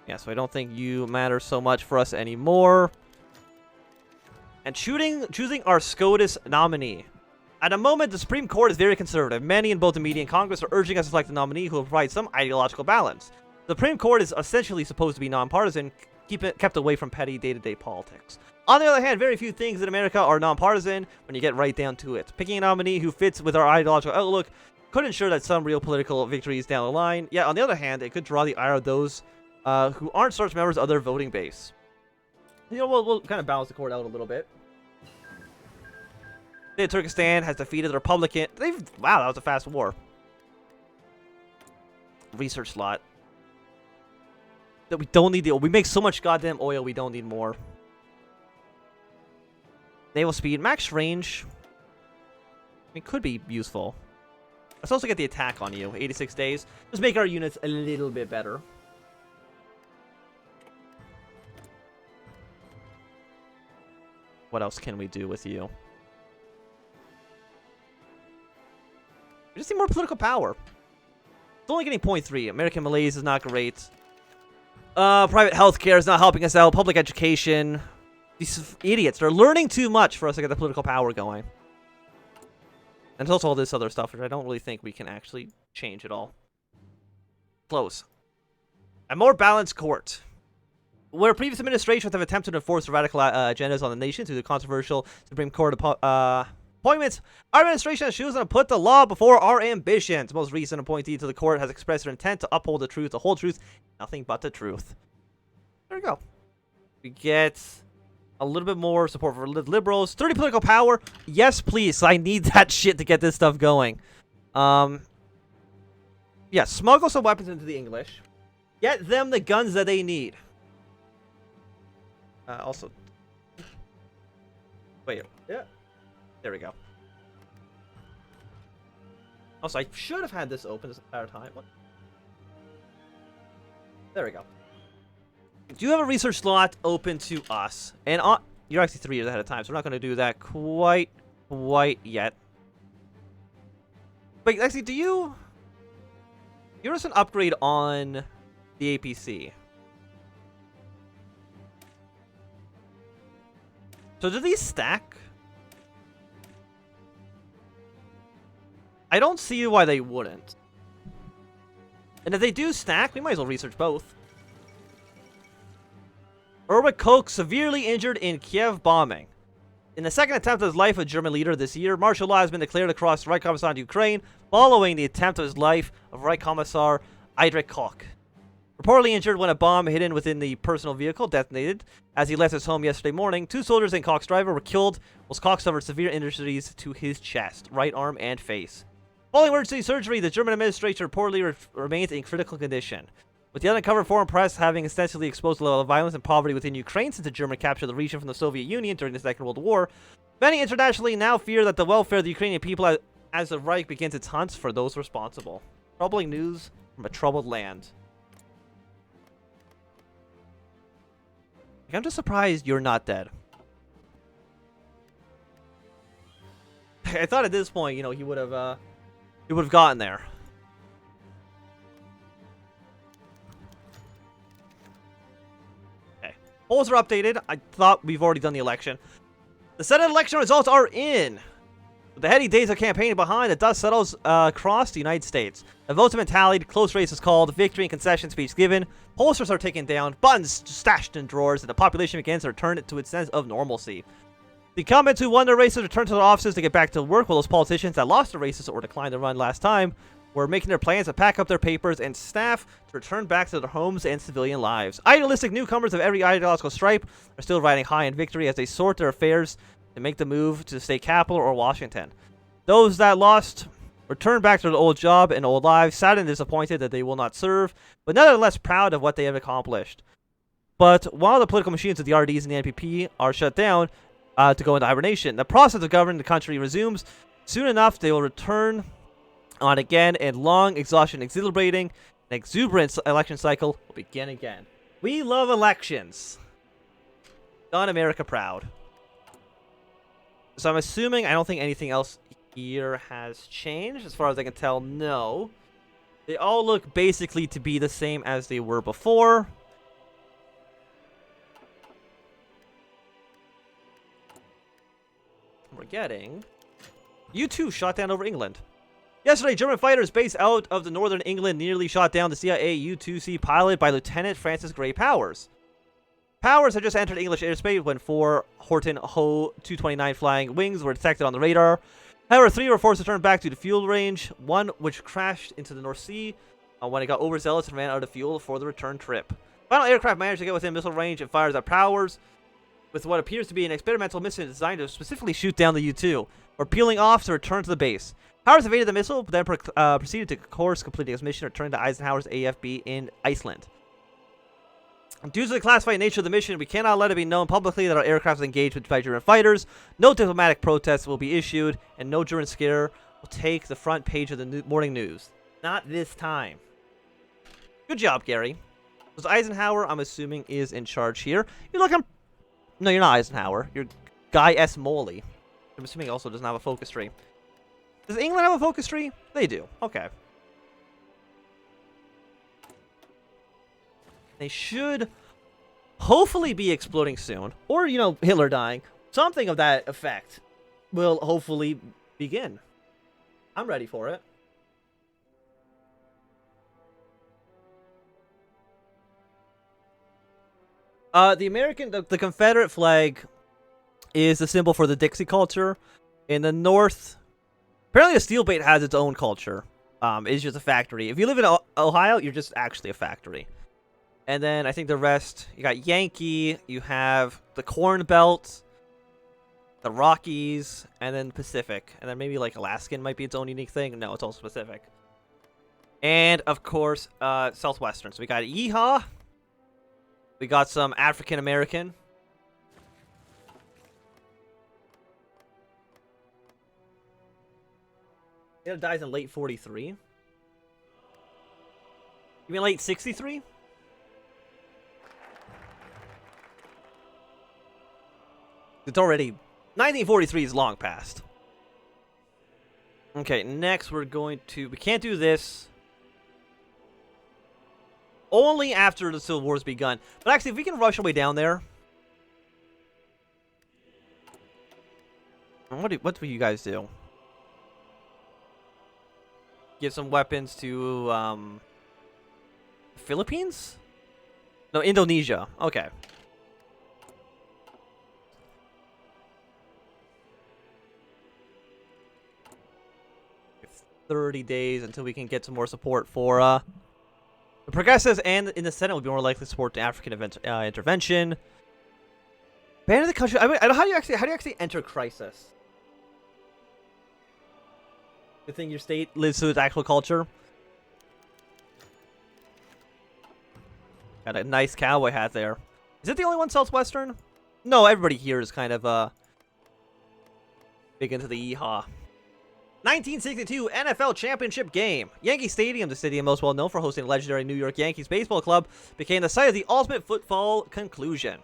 Yeah, so I don't think you matter so much for us anymore. And choosing our SCOTUS nominee. At the moment, the Supreme Court is very conservative. Many in both the media and Congress are urging us to select a nominee who will provide some ideological balance. The Supreme Court is essentially supposed to be nonpartisan, kept away from petty day-to-day politics. On the other hand, very few things in America are nonpartisan when you get right down to it. Picking a nominee who fits with our ideological outlook could ensure that some real political victories down the line. Yet, on the other hand, it could draw the ire of those who aren't such members of their voting base. You know, we'll kind of balance the court out a little bit. Turkestan has defeated the Republican. Wow, that was a fast war. Research slot. That we don't need the. We make so much goddamn oil. We don't need more. Naval speed, max range. I mean, could be useful. Let's also get the attack on you. 86 days. Just make our units a little bit better. What else can we do with you? We just need more political power. It's only getting 0.3. American Malaise is not great. Private healthcare is not helping us out. Public education. These idiots. They're learning too much for us to get the political power going. And there's also all this other stuff, which I don't really think we can actually change at all. Close. A more balanced court. Where previous administrations have attempted to enforce radical agendas on the nation through the controversial Supreme Court appointments, our administration has chosen to put the law before our ambitions. The most recent appointee to the court has expressed her intent to uphold the truth, the whole truth, nothing but the truth. There we go. We get a little bit more support for liberals. 30 political power. Yes, please. I need that shit to get this stuff going. Yeah, smuggle some weapons into the English. Get them the guns that they need. Also. Wait. Yeah. There we go. Also, I should have had this open this entire time. What? There we go. Do you have a research slot open to us? And you're actually 3 years ahead of time, so we're not going to do that quite yet. Wait, actually, do you... Give us an upgrade on the APC. So do these stack? I don't see why they wouldn't. And if they do stack, we might as well research both. Erwin Koch severely injured in Kiev bombing. In the second attempt of his life, a German leader this year, martial law has been declared across Reich Commissar in Ukraine following the attempt of his life of Reich Commissar Idrich Koch. Reportedly injured when a bomb hidden within the personal vehicle detonated. As he left his home yesterday morning, 2 soldiers and Koch's driver were killed, whilst Koch suffered severe injuries to his chest, right arm, and face. Following emergency surgery, the German administration reportedly remains in critical condition. With the uncovered foreign press having extensively exposed the level of violence and poverty within Ukraine since the German captured the region from the Soviet Union during the Second World War, many internationally now fear that the welfare of the Ukrainian people as the Reich begins its hunts for those responsible. Troubling news from a troubled land. I'm just surprised you're not dead. I thought at this point, you know, he would have gotten there. Okay. Polls are updated. I thought we've already done the election. The Senate election results are in. With the heady days of campaigning behind, the dust settles across the United States. The votes have been tallied, close races called, victory and concession speech given, posters are taken down, buttons stashed in drawers, and the population begins to return to its sense of normalcy. The incumbents who won their races return to their offices to get back to work, while those politicians that lost their races or declined to run last time were making their plans to pack up their papers and staff to return back to their homes and civilian lives. Idealistic newcomers of every ideological stripe are still riding high in victory as they sort their affairs to make the move to the state capital or Washington. Those that lost return back to their old job and old lives, sad and disappointed that they will not serve, but nonetheless proud of what they have accomplished. But while the political machines of the RDs and the NPP are shut down to go into hibernation, the process of governing the country resumes. Soon enough, they will return on again, and long exhaustion, exhilarating, and exuberant election cycle will begin again. We love elections. Done America proud. So I'm assuming, I don't think anything else here has changed. As far as I can tell, no. They all look basically to be the same as they were before. getting U-2 shot down over England. Yesterday, German fighters based out of the northern England nearly shot down the CIA U-2C pilot by Lieutenant Francis Gray Powers. Powers had just entered English airspace when 4 Horton Ho 229 flying wings were detected on the radar. However, 3 were forced to turn back to the fuel range, one which crashed into the North Sea when it got overzealous and ran out of fuel for the return trip. Final aircraft managed to get within missile range and fires at Powers with what appears to be an experimental missile designed to specifically shoot down the U-2, or peeling off to return to the base. Powers evaded the missile, but then proceeded to course, completing his mission, returning to Eisenhower's AFB in Iceland. Due to the classified nature of the mission, we cannot let it be known publicly that our aircraft is engaged by German fighters. No diplomatic protests will be issued, and no German scare will take the front page of the morning news. Not this time. Good job, Gary. So Eisenhower, I'm assuming, is in charge here. You're looking... No, you're not Eisenhower. You're Guy S. Moley. I'm assuming he also doesn't have a focus tree. Does England have a focus tree? They do. Okay. They should hopefully be exploding soon. Or, you know, Hitler dying. Something of that effect will hopefully begin. I'm ready for it. The Confederate flag is the symbol for the Dixie culture. In the North, apparently the steel bait has its own culture. It's just a factory. If you live in Ohio, you're just actually a factory. And then I think the rest, you got Yankee, you have the Corn Belt, the Rockies, and then Pacific. And then maybe like Alaskan might be its own unique thing. No, it's also Pacific. And of course, Southwestern. So we got Yeehaw. We got some African American. It dies in late 43. You mean late 63? It's already... 1943 is long past. Okay, next we're going to... We can't do this. Only after the Civil War's begun. But actually, if we can rush our way down there... What do you guys do? Give some weapons to, Philippines? No, Indonesia. Okay. It's 30 days until we can get some more support for, the progressives, and in the Senate would be more likely to support the African intervention. Ban of the country. I mean, how do you actually enter crisis? Good thing your state lives to its actual culture. Got a nice cowboy hat there. Is it the only one Southwestern? No, everybody here is kind of big into the yeehaw. 1962 NFL Championship game. Yankee Stadium, the stadium most well known for hosting the legendary New York Yankees baseball club, became the site of the ultimate football conclusion.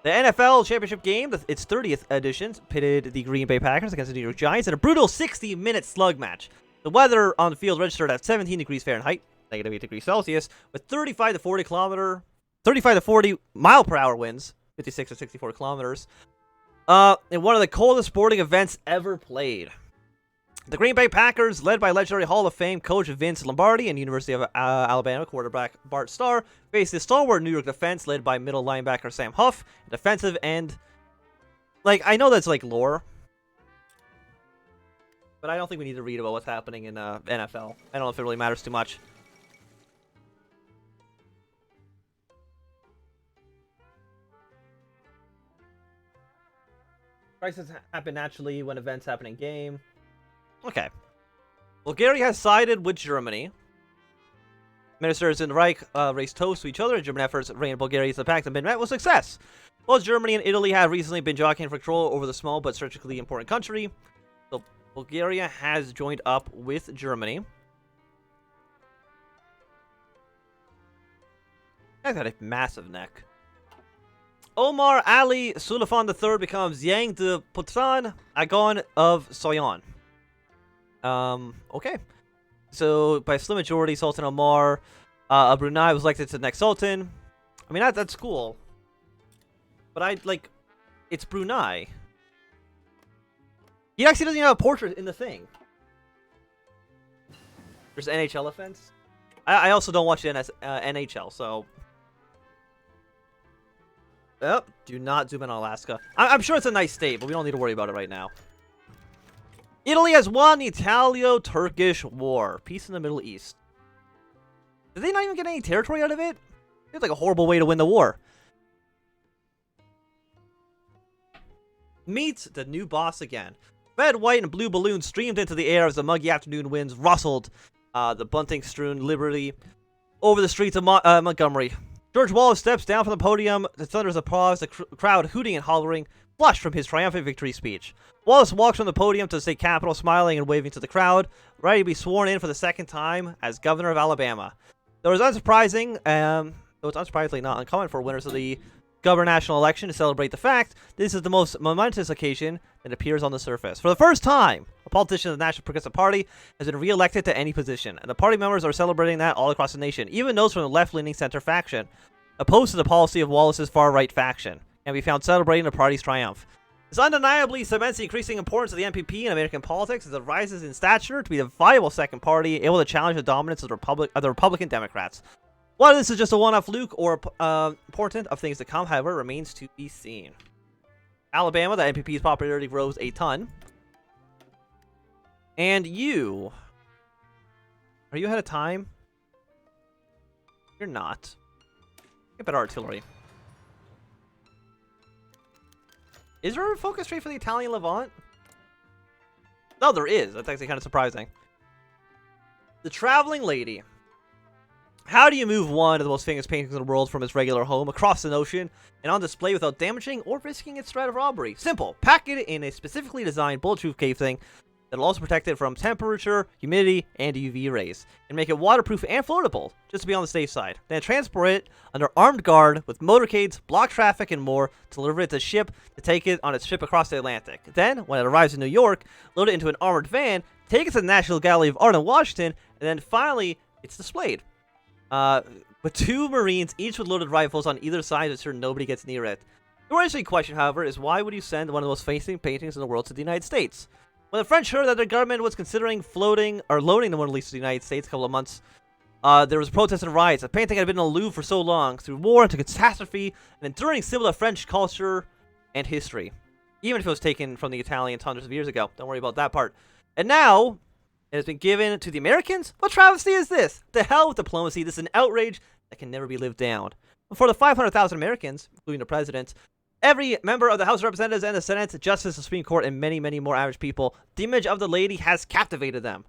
The NFL Championship game, its 30th edition, pitted the Green Bay Packers against the New York Giants in a brutal 60-minute slug match. The weather on the field registered at 17 degrees Fahrenheit, negative 8 degrees Celsius, with 35 to 40 mile per hour winds, 56 to 64 kilometers, in one of the coldest sporting events ever played. The Green Bay Packers, led by legendary Hall of Fame coach Vince Lombardi and University of Alabama quarterback Bart Starr, faced the stalwart New York defense led by middle linebacker Sam Huff, defensive end. Like, I know that's like lore, but I don't think we need to read about what's happening in NFL. I don't know if it really matters too much. Crises happen naturally when events happen in game. Okay. Bulgaria has sided with Germany. Ministers in the Reich raised toasts to each other. German efforts to rein Bulgaria to the pact have been met with success. Both Germany and Italy have recently been jockeying for control over the small but strategically important country. So Bulgaria has joined up with Germany. That's got a massive neck. Omar Ali Sulafan III becomes Yang de Putran Agon of Soyan. Okay. So, by a slim majority, Sultan Omar of Brunei was elected to the next Sultan. I mean, that's cool. But it's Brunei. He actually doesn't even have a portrait in the thing. There's NHL offense. I also don't watch the NHL, so... Oh, do not zoom in on Alaska. I'm sure it's a nice state, but we don't need to worry about it right now. Italy has won the Italo-Turkish War. Peace in the Middle East. Did they not even get any territory out of it? It's like a horrible way to win the war. Meet the new boss again. Red, white, and blue balloons streamed into the air as the muggy afternoon winds rustled the bunting-strewn Liberty over the streets of Montgomery. George Wallace steps down from the podium to thunderous applause, the crowd hooting and hollering, flushed from his triumphant victory speech. Wallace walks from the podium to the state capitol, smiling and waving to the crowd, ready to be sworn in for the second time as governor of Alabama. Though it's unsurprisingly not uncommon for winners of the gubernatorial election to celebrate the fact this is the most momentous occasion that appears on the surface. For the first time, a politician of the National Progressive Party has been re-elected to any position, and the party members are celebrating that all across the nation. Even those from the left-leaning center faction, opposed to the policy of Wallace's far-right faction, can be found celebrating the party's triumph. This undeniably cements the increasing importance of the NPP in American politics as it rises in stature to be the viable second party able to challenge the dominance of the Republican Democrats. Whether this is just a one-off fluke or important of things to come, however, remains to be seen. Alabama, the NPP's popularity rose a ton. And you... Are you ahead of time? You're not. Get better artillery. Is there a focus trade for the Italian Levant? No, there is. That's actually kind of surprising. The Traveling Lady. How do you move one of the most famous paintings in the world from its regular home across an ocean and on display without damaging or risking its threat of robbery? Simple. Pack it in a specifically designed bulletproof casing that'll also protect it from temperature, humidity, and UV rays, and make it waterproof and floatable, just to be on the safe side. Then transport it under armed guard with motorcades, block traffic, and more to deliver it to ship to take it on its trip across the Atlantic. Then, when it arrives in New York, load it into an armored van, take it to the National Gallery of Art in Washington, and then finally, it's displayed. With two Marines, each with loaded rifles on either side to ensure nobody gets near it. The more interesting question, however, is why would you send one of the most famous paintings in the world to the United States? When the French heard that their government was considering loading the Mona Lisa to the United States a couple of months, there was protests and riots. The painting had been in the Louvre for so long, through war into catastrophe, an enduring symbol of French culture and history. Even if it was taken from the Italians hundreds of years ago. Don't worry about that part. And now... it has been given to the Americans? What travesty is this? The hell with diplomacy. This is an outrage that can never be lived down. For the 500,000 Americans, including the president, every member of the House of Representatives and the Senate, Justice, the Supreme Court, and many, many more average people, the image of the lady has captivated them.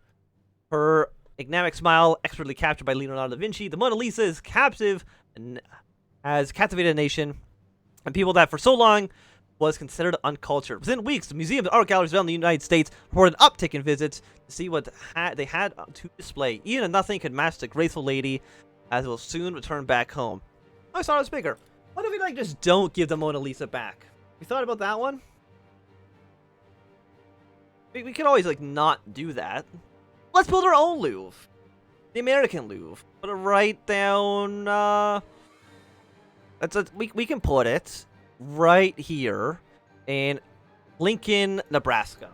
Her enigmatic smile, expertly captured by Leonardo da Vinci, the Mona Lisa is captive and has captivated a nation and people that for so long was considered uncultured. Within weeks, the museums and art galleries around the United States reported an uptick in visits to see what they had to display. Even nothing could match the graceful lady, as it will soon return back home. I thought it was bigger. What if we just don't give the Mona Lisa back? You thought about that one? We could always not do that. Let's build our own Louvre, the American Louvre. Put it right down. We can put it right here in Lincoln, Nebraska.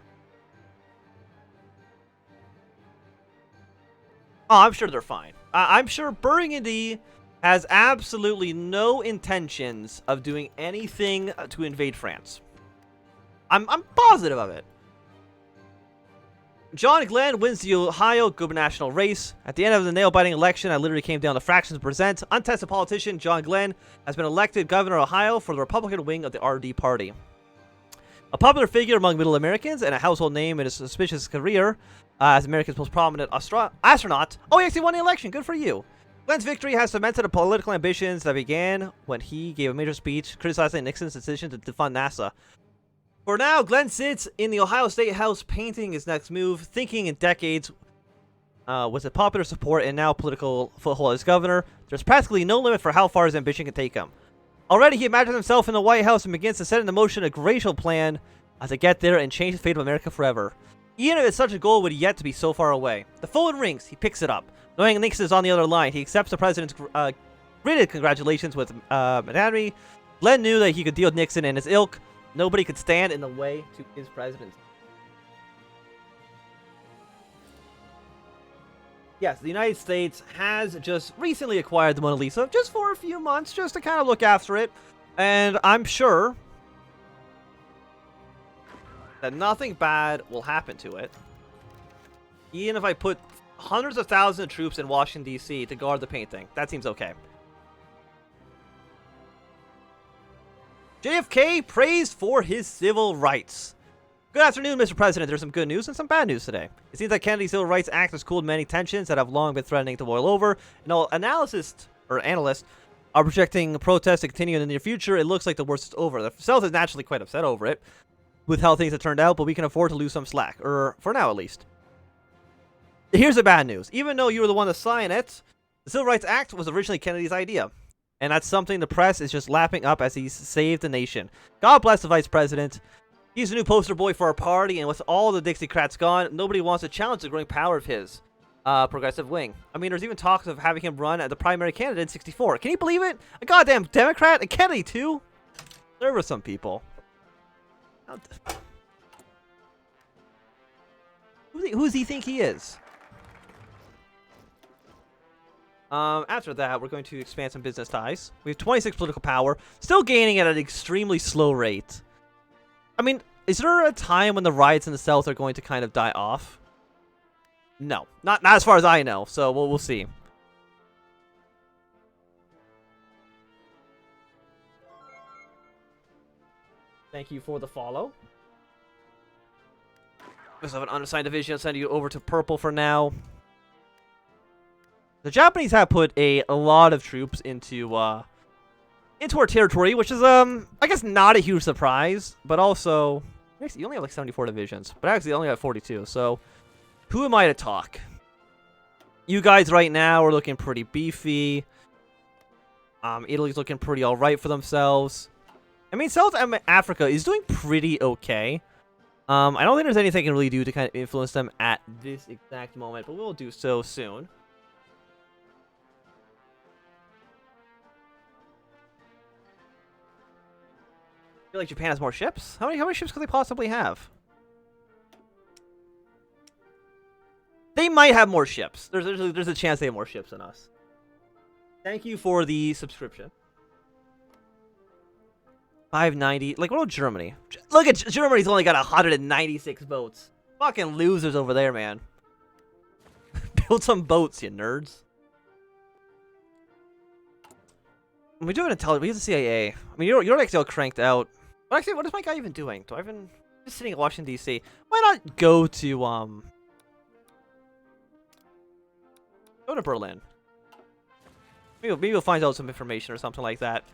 Oh, I'm sure they're fine. I'm sure Burgundy has absolutely no intentions of doing anything to invade France. I'm positive of it. John Glenn wins the Ohio gubernatorial race. At the end of the nail-biting election, that literally came down to fractions of percent. Untested politician John Glenn has been elected governor of Ohio for the Republican wing of the RD party. A popular figure among middle Americans and a household name in his suspicious career as America's most prominent astronaut. Oh, he actually won the election. Good for you. Glenn's victory has cemented the political ambitions that began when he gave a major speech criticizing Nixon's decision to defund NASA. For now, Glenn sits in the Ohio State House painting his next move, thinking in decades with a popular support and now political foothold as governor. There's practically no limit for how far his ambition can take him. Already, he imagines himself in the White House and begins to set into motion a glacial plan to get there and change the fate of America forever. Even if such a goal would yet to be so far away. The phone rings, he picks it up. Knowing Nixon is on the other line, he accepts the president's gritted congratulations with magnanimity. Glenn knew that he could deal with Nixon and his ilk. Nobody could stand in the way to his presidency. Yes, the United States has just recently acquired the Mona Lisa, just for a few months, just to kind of look after it. And I'm sure that nothing bad will happen to it. Even if I put hundreds of thousands of troops in Washington, D.C. to guard the painting. That seems okay. JFK praised for his civil rights. Good afternoon, Mr. President. There's some good news and some bad news today. It seems that Kennedy's Civil Rights Act has cooled many tensions that have long been threatening to boil over. And all analysts are projecting protests to continue in the near future. It looks like the worst is over. The South is naturally quite upset over it, with how things have turned out, but we can afford to lose some slack, or for now at least. Here's the bad news. Even though you were the one to sign it, the Civil Rights Act was originally Kennedy's idea. And that's something the press is just lapping up as he's saved the nation. God bless the Vice President. He's the new poster boy for our party, and with all the Dixiecrats gone, nobody wants to challenge the growing power of his progressive wing. I mean, there's even talks of having him run as the primary candidate in '64. Can you believe it? A goddamn Democrat? And Kennedy, too? There were some people. Who does he think he is? After that, we're going to expand some business ties. We have 26 political power, still gaining at an extremely slow rate. I mean, is there a time when the riots in the South are going to kind of die off? No, not as far as I know. So we'll see. Thank you for the follow. Just have an unassigned division. I'll send you over to purple for now. The Japanese have put a lot of troops into our territory, which is I guess not a huge surprise, but also you only have like 74 divisions, but actually you only have 42. So who am I to talk? You guys right now are looking pretty beefy. Italy's looking pretty all right for themselves. I mean, South Africa is doing pretty okay. I don't think there's anything I can really do to kind of influence them at this exact moment, but we'll do so soon. I feel like Japan has more ships. How many ships could they possibly have? They might have more ships. There's a chance they have more ships than us. Thank you for the subscription. 590. Like, what about Germany? Look at Germany's only got 196 boats. Fucking losers over there, man. Build some boats, you nerds. We do have an intelligence. We have the CIA. I mean, you're actually all cranked out. But actually, what is my guy even doing? Just sitting in Washington, D.C. Why not go to, go to Berlin? Maybe we'll find out some information or something like that.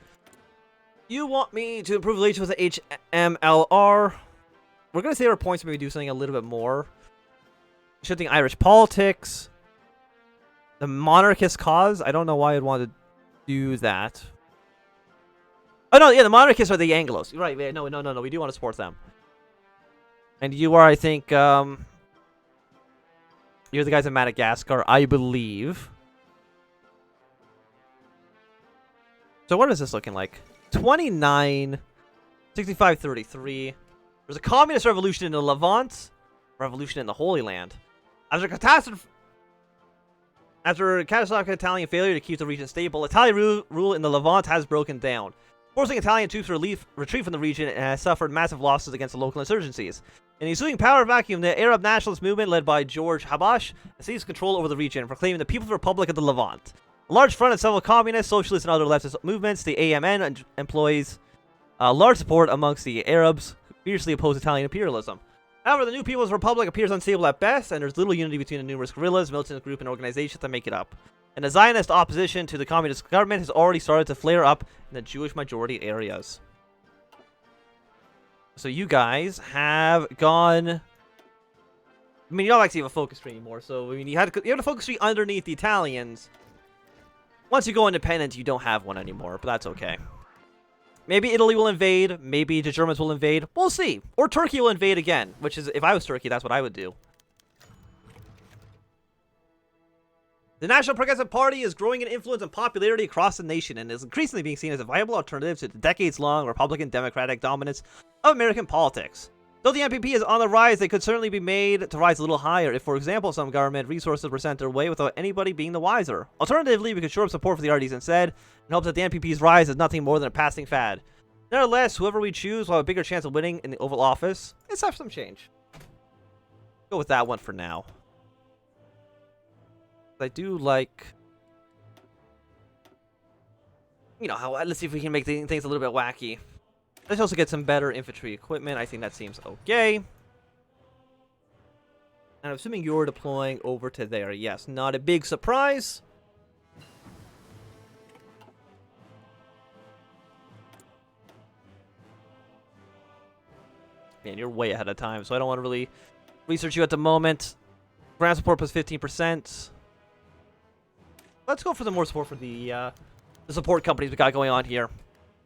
You want me to improve relations with the HMLR? We're going to save our points, maybe do something a little bit more. Shifting Irish politics. The monarchist cause? I don't know why I'd want to do that. Oh, no, yeah, the monarchists are the Anglos. Right, no, we do want to support them. And you are, I think, you're the guys in Madagascar, I believe. So what is this looking like? 29, 65, 33. There's a communist revolution in the Levant, revolution in the Holy Land. After a catastrophic Italian failure to keep the region stable, Italian rule in the Levant has broken down, forcing Italian troops to retreat from the region and has suffered massive losses against the local insurgencies. In the ensuing power vacuum, the Arab nationalist movement led by George Habash seized control over the region, proclaiming the People's Republic of the Levant. A large front of several communist, socialist, and other leftist movements, the AMN employs large support amongst the Arabs who fiercely oppose Italian imperialism. However, the new People's Republic appears unstable at best, and there's little unity between the numerous guerrillas, militant groups, and organizations that make it up. And the Zionist opposition to the communist government has already started to flare up in the Jewish majority areas. So you guys have gone... I mean, you don't actually have a focus tree anymore, so I mean, you had a focus tree underneath the Italians. Once you go independent, you don't have one anymore, but that's okay. Maybe Italy will invade, maybe the Germans will invade, we'll see. Or Turkey will invade again, which is, if I was Turkey, that's what I would do. The National Progressive Party is growing in influence and popularity across the nation and is increasingly being seen as a viable alternative to the decades-long Republican-Democratic dominance of American politics. Though the NPP is on the rise, they could certainly be made to rise a little higher if, for example, some government resources were sent their way without anybody being the wiser. Alternatively, we could shore up support for the RDs instead, in hopes that the NPP's rise is nothing more than a passing fad. Nevertheless, whoever we choose will have a bigger chance of winning in the Oval Office. Let's have some change. Go with that one for now. I do like... You know, how, let's see if we can make things a little bit wacky. Let's also get some better infantry equipment. I think that seems okay. And I'm assuming you're deploying over to there. Yes, not a big surprise. Man, you're way ahead of time, so I don't want to really research you at the moment. Ground support plus 15%. Let's go for the more support for the support companies we got going on here.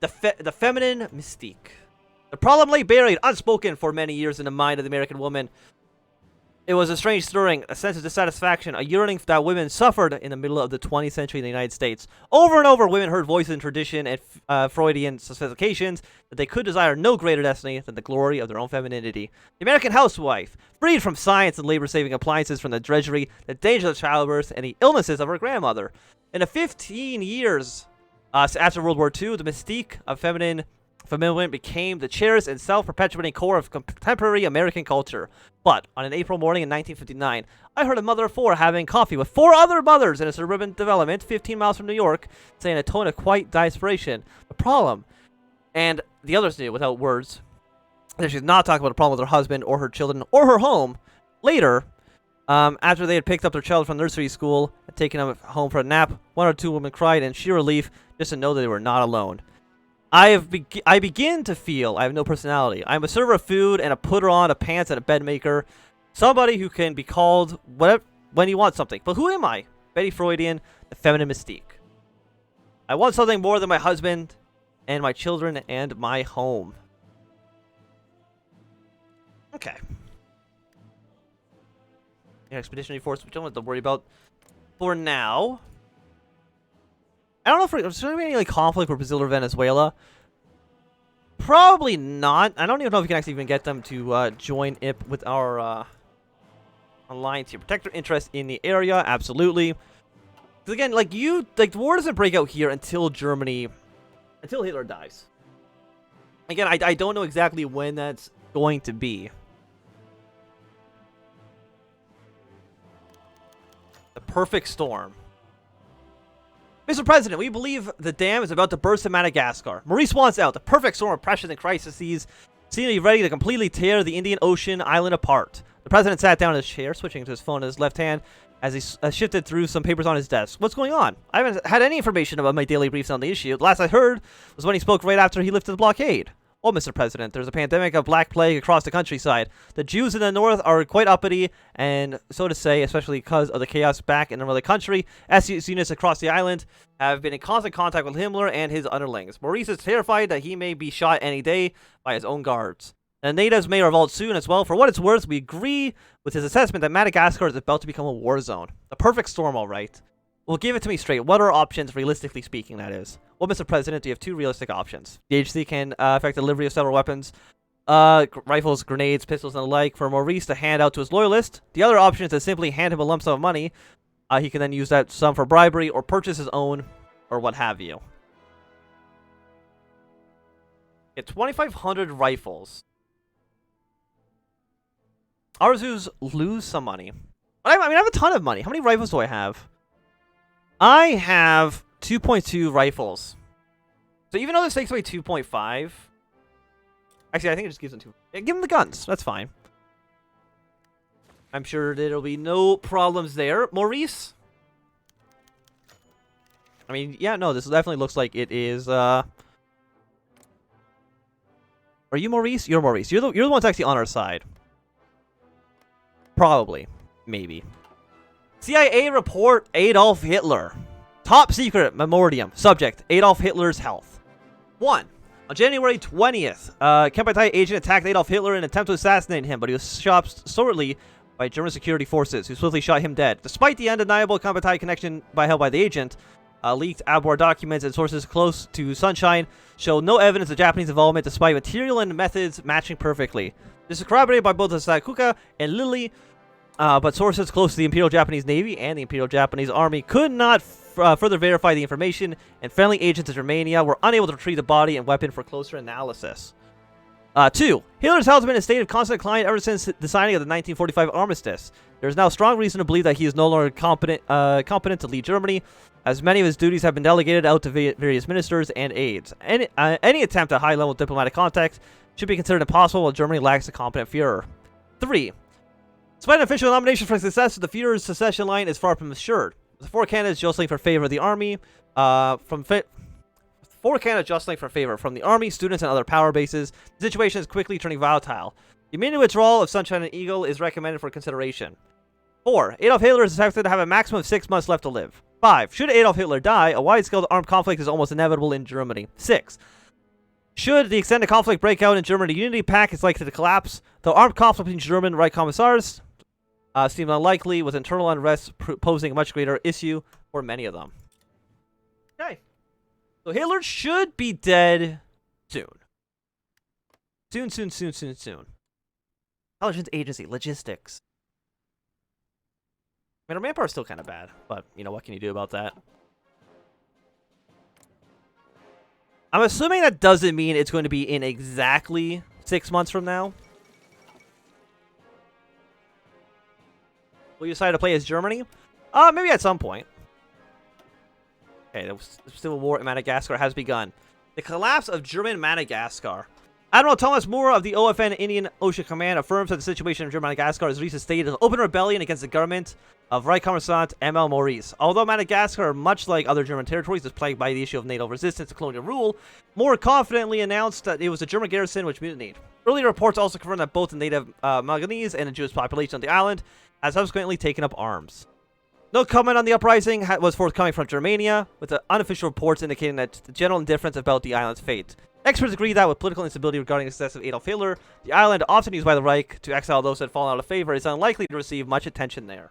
The feminine mystique. The problem lay buried, unspoken for many years in the mind of the American woman. It was a strange stirring, a sense of dissatisfaction, a yearning that women suffered in the middle of the 20th century in the United States. Over and over, women heard voices in tradition and Freudian sophistications that they could desire no greater destiny than the glory of their own femininity. The American housewife, freed from science and labor-saving appliances, from the drudgery, the dangers of childbirth, and the illnesses of her grandmother. In the 15 years after World War II, the mystique of feminine became the cherished and self-perpetuating core of contemporary American culture. But on an April morning in 1959, I heard a mother of four having coffee with four other mothers in a suburban development 15 miles from New York, saying in a tone of quiet desperation, the problem, and the others knew without words, that she's not talking about a problem with her husband or her children or her home. Later, after they had picked up their child from nursery school and taken him home for a nap, one or two women cried in sheer relief just to know that they were not alone. I begin to feel I have no personality. I'm a server of food and a putter on of pants and a bed maker. Somebody who can be called whatever when you want something. But who am I? Betty Freudian, the feminine mystique. I want something more than my husband and my children and my home. Okay. Expeditionary force, which I don't have to worry about for now. I don't know if there's going to be any like conflict with Brazil or Venezuela. Probably not. I don't even know if we can actually even get them to join IP with our alliance here. Protect their interest in the area, absolutely. Because again, the war doesn't break out here until until Hitler dies. Again, I don't know exactly when that's going to be. The perfect storm. Mr. President, we believe the dam is about to burst in Madagascar. Maurice wants out. The perfect storm of pressures and crises seem to be ready to completely tear the Indian Ocean island apart. The president sat down in his chair, switching to his phone in his left hand as he shifted through some papers on his desk. What's going on? I haven't had any information about my daily briefs on the issue. The last I heard was when he spoke right after he lifted the blockade. Oh, Mr. President, there's a pandemic of Black Plague across the countryside. The Jews in the north are quite uppity, and so to say, especially because of the chaos back in the country. SS units across the island have been in constant contact with Himmler and his underlings. Maurice is terrified that he may be shot any day by his own guards. The natives may revolt soon as well. For what it's worth, we agree with his assessment that Madagascar is about to become a war zone. The perfect storm, all right. Well, give it to me straight. What are options, realistically speaking, that is? Well, Mr. President, you have two realistic options. The agency can affect the delivery of several weapons, rifles, grenades, pistols, and the like, for Maurice to hand out to his loyalist. The other option is to simply hand him a lump sum of money. He can then use that sum for bribery or purchase his own, or what have you. Get 2,500 rifles. Arzus lose some money. I mean, I have a ton of money. How many rifles do I have? I have 2.2 rifles. So even though this takes away 2.5... Actually, I think it just gives them 2... Yeah, give them the guns. That's fine. I'm sure there'll be no problems there. Maurice? I mean, yeah, no, this definitely looks like it is, Are you Maurice? You're Maurice. You're the one that's actually on our side. Probably. Maybe. CIA report Adolf Hitler. Top secret memorandum. Subject, Adolf Hitler's health. 1. On January 20th, Kempeitai agent attacked Adolf Hitler in an attempt to assassinate him, but he was shot sorely by German security forces, who swiftly shot him dead. Despite the undeniable Kempeitai connection held by the agent, Leaked outboard documents and sources close to Sunshine show no evidence of Japanese involvement despite material and methods matching perfectly. This is corroborated by both the Sakuka and Lily, but sources close to the Imperial Japanese Navy and the Imperial Japanese Army could not further verify the information, and friendly agents in Germania were unable to retrieve the body and weapon for closer analysis. 2. Hitler's health has been in a state of constant decline ever since the signing of the 1945 armistice. There is now strong reason to believe that he is no longer competent to lead Germany, as many of his duties have been delegated out to various ministers and aides. Any attempt at high-level diplomatic contact should be considered impossible while Germany lacks a competent Führer. 3. Despite an official nomination for success, the Führer's succession line is far from assured. The 4 candidates jostling for favor of the army, from the army, students, and other power bases. The situation is quickly turning volatile. The immediate withdrawal of Sunshine and Eagle is recommended for consideration. 4. Adolf Hitler is expected to have a maximum of 6 months left to live. 5. Should Adolf Hitler die, a wide-scale armed conflict is almost inevitable in Germany. 6. Should the extended conflict break out in Germany, the Unity Pact is likely to collapse. Though armed conflict between German Reich commissars seems unlikely, with internal unrest posing a much greater issue for many of them. Okay. So Hitler should be dead soon. Soon. Intelligence agency, logistics. I mean, our manpower is still kind of bad, but, you know, what can you do about that? I'm assuming that doesn't mean it's going to be in exactly 6 months from now. Will you decide to play as Germany? Maybe at some point. Okay, the civil war in Madagascar has begun. The collapse of German Madagascar. Admiral Thomas Moore of the OFN Indian Ocean Command affirms that the situation in German Madagascar has reached a state of open rebellion against the government of Reich Commandant M.L. Maurice. Although Madagascar, much like other German territories, is plagued by the issue of naval resistance to colonial rule, Moore confidently announced that it was a German garrison which mutinied. Earlier reports also confirmed that both the native Maganese and the Jewish population on the island has subsequently taken up arms. No comment on the uprising was forthcoming from Germania, with the unofficial reports indicating that the general indifference about the island's fate. Experts agree that with political instability regarding the success of Adolf Hitler, the island, often used by the Reich to exile those that had fallen out of favor, is unlikely to receive much attention there.